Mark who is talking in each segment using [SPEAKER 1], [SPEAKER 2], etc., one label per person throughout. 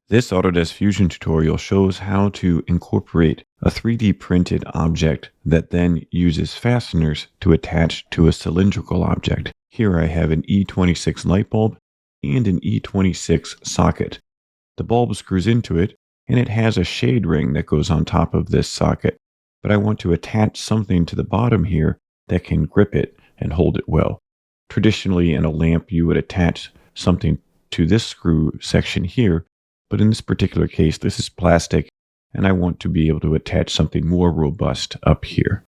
[SPEAKER 1] This Autodesk Fusion tutorial shows how to incorporate a 3D printed object that then uses fasteners to attach to a cylindrical object. Here I have an E26 light bulb and an E26 socket. The bulb screws into it, and it has a shade ring that goes on top of this socket. But I want to attach something to the bottom here that can grip it and hold it well. Traditionally, in a lamp, you would attach something to this screw section here, but in this particular case, this is plastic, and I want to be able to attach something more robust up here.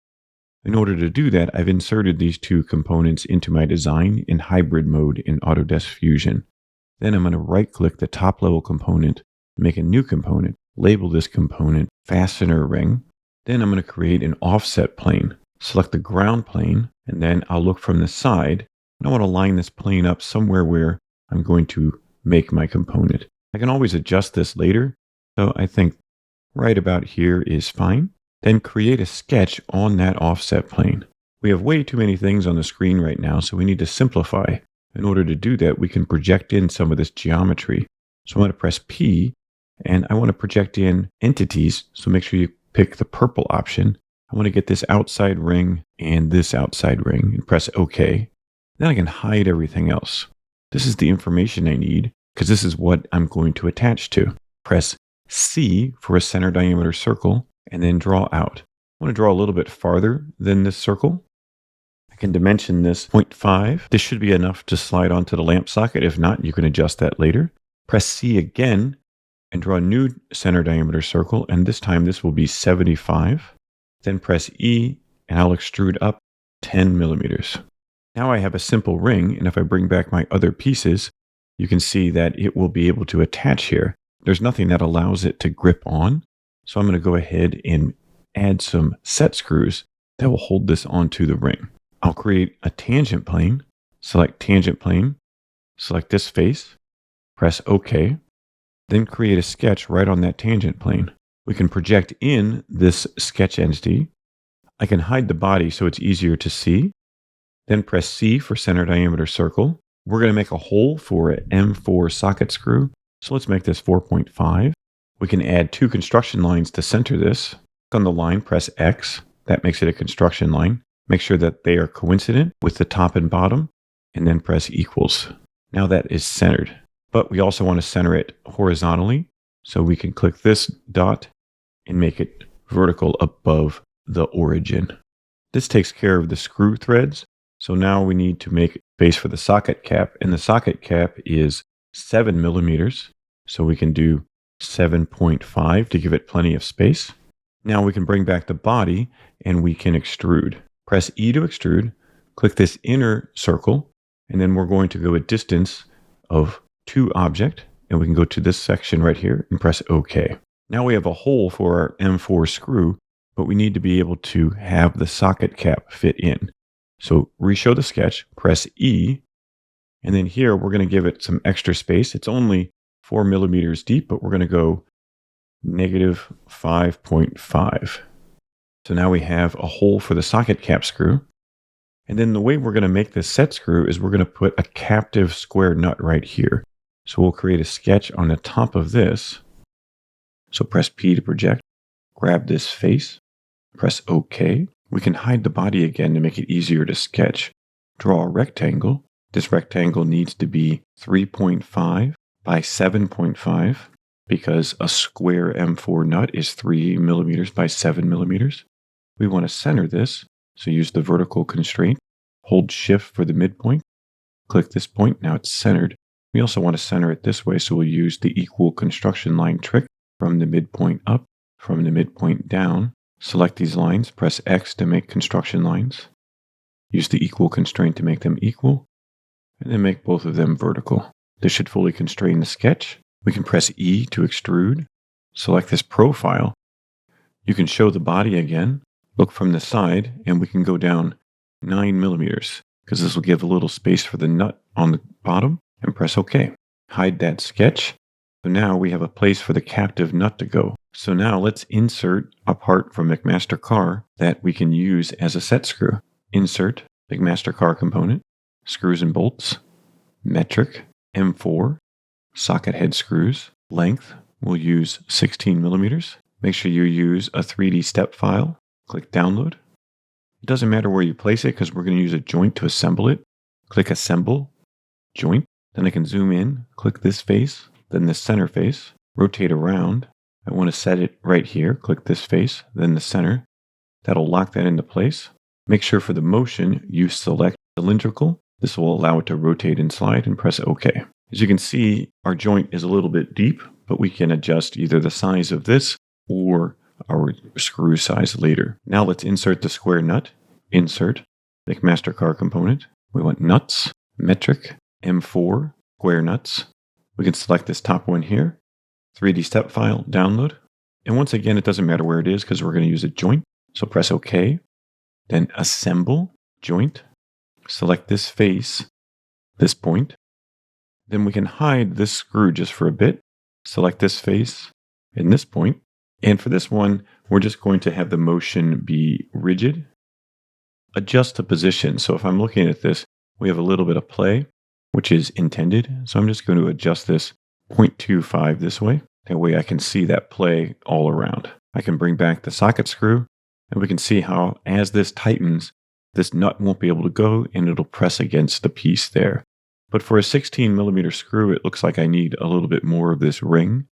[SPEAKER 1] In order to do that, I've inserted these two components into my design in hybrid mode in Autodesk Fusion. Then I'm going to right-click the top-level component, make a new component, label this component Fastener Ring. Then I'm going to create an offset plane. Select the ground plane, and then I'll look from the side, and I want to line this plane up somewhere where I'm going to make my component. I can always adjust this later, so I think right about here is fine. Then create a sketch on that offset plane. We have way too many things on the screen right now, so we need to simplify. In order to do that, we can project in some of this geometry. So I'm going to press P, and I want to project in entities, so make sure you pick the purple option. I want to get this outside ring and this outside ring, and press OK. Then I can hide everything else. This is the information I need, because this is what I'm going to attach to. Press C for a center diameter circle, and then draw out. I want to draw a little bit farther than this circle. I can dimension this 0.5. This should be enough to slide onto the lamp socket. If not, you can adjust that later. Press C again, and draw a new center diameter circle, and this time this will be 75. Then press E, and I'll extrude up 10 millimeters. Now I have a simple ring, and if I bring back my other pieces, you can see that it will be able to attach here. There's nothing that allows it to grip on. So I'm going to go ahead and add some set screws that will hold this onto the ring. I'll create a tangent plane, select tangent plane, select this face, press OK, then create a sketch right on that tangent plane. We can project in this sketch entity. I can hide the body so it's easier to see. Then press C for center diameter circle. We're going to make a hole for an M4 socket screw. So let's make this 4.5. We can add two construction lines to center this. Click on the line, press X. That makes it a construction line. Make sure that they are coincident with the top and bottom, and then press equals. Now that is centered. But we also want to center it horizontally. So we can click this dot and make it vertical above the origin. This takes care of the screw threads. So now we need to make space for the socket cap, and the socket cap is 7 millimeters. So we can do 7.5 to give it plenty of space. Now we can bring back the body and we can extrude. Press E to extrude, click this inner circle, and then we're going to go a distance of 2 object, and we can go to this section right here and press OK. Now we have a hole for our M4 screw, but we need to be able to have the socket cap fit in. So reshow the sketch, press E, and then here we're going to give it some extra space. It's only 4 millimeters deep, but we're going to go negative 5.5. So now we have a hole for the socket cap screw. And then the way we're going to make this set screw is we're going to put a captive square nut right here. So we'll create a sketch on the top of this. So press P to project, grab this face, press OK. We can hide the body again to make it easier to sketch. Draw a rectangle. This rectangle needs to be 3.5 by 7.5 because a square M4 nut is 3 millimeters by 7 millimeters. We want to center this, so use the vertical constraint. Hold Shift for the midpoint. Click this point. Now it's centered. We also want to center it this way, so we'll use the equal construction line trick from the midpoint up, from the midpoint down. Select these lines, press X to make construction lines. Use the equal constraint to make them equal, and then make both of them vertical. This should fully constrain the sketch. We can press E to extrude. Select this profile. You can show the body again. Look from the side, and we can go down 9 millimeters, because this will give a little space for the nut on the bottom, and press OK. Hide that sketch. So now we have a place for the captive nut to go. So now let's insert a part from McMaster-Carr that we can use as a set screw. Insert McMaster-Carr component, screws and bolts, metric, M4, socket head screws, length we'll use 16 millimeters. Make sure you use a 3D step file. Click download. It doesn't matter where you place it because we're going to use a joint to assemble it. Click assemble, joint. Then I can zoom in, click this face, then this center face, rotate around. I want to set it right here. Click this face, then the center. That'll lock that into place. Make sure for the motion, you select cylindrical. This will allow it to rotate and slide, and press OK. As you can see, our joint is a little bit deep, but we can adjust either the size of this or our screw size later. Now let's insert the square nut. Insert, McMaster-Carr component. We want nuts, metric, M4, square nuts. We can select this top one here. 3D step file, download. And once again, it doesn't matter where it is because we're going to use a joint. So press OK. Then assemble, joint. Select this face, this point. Then we can hide this screw just for a bit. Select this face and this point. And for this one, we're just going to have the motion be rigid. Adjust the position. So if I'm looking at this, we have a little bit of play, which is intended. So I'm just going to adjust this 0.25 this way. That way I can see that play all around. I can bring back the socket screw, and we can see how as this tightens, this nut won't be able to go and it'll press against the piece there. But for a 16 millimeter screw, it looks like I need a little bit more of this ring.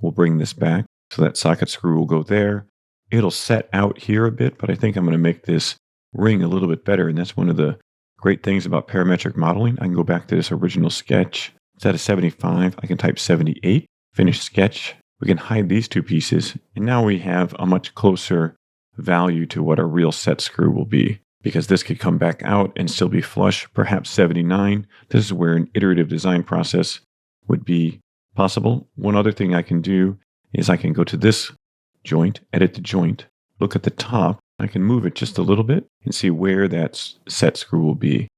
[SPEAKER 1] We'll bring this back so that socket screw will go there. It'll set out here a bit, but I think I'm going to make this ring a little bit better. And that's one of the great things about parametric modeling. I can go back to this original sketch. Instead of 75, I can type 78, finish sketch. We can hide these two pieces. And now we have a much closer value to what our real set screw will be, because this could come back out and still be flush, perhaps 79. This is where an iterative design process would be possible. One other thing I can do is I can go to this joint, edit the joint, look at the top. I can move it just a little bit and see where that set screw will be.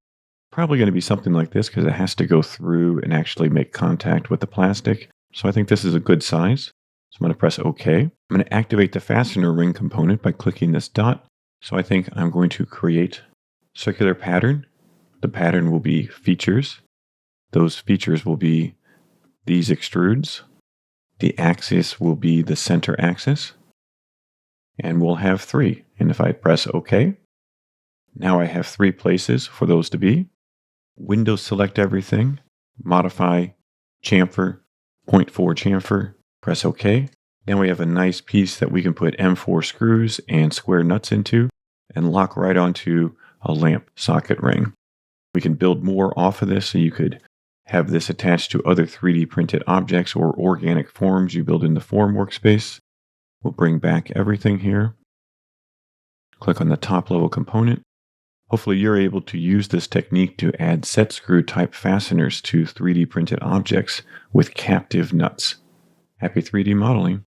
[SPEAKER 1] Probably going to be something like this because it has to go through and actually make contact with the plastic. So I think this is a good size. So I'm going to press OK. I'm going to activate the fastener ring component by clicking this dot. So I think I'm going to create circular pattern. The pattern will be features. Those features will be these extrudes. The axis will be the center axis. And we'll have 3. And if I press OK, now I have 3 places for those to be. Windows select everything, modify chamfer, 0.4 chamfer, press OK. Now we have a nice piece that we can put M4 screws and square nuts into and lock right onto a lamp socket ring. We can build more off of this, so you could have this attached to other 3D printed objects or organic forms you build in the form workspace. We'll bring back everything here. Click on the top level component. Hopefully you're able to use this technique to add set screw type fasteners to 3D printed objects with captive nuts. Happy 3D modeling.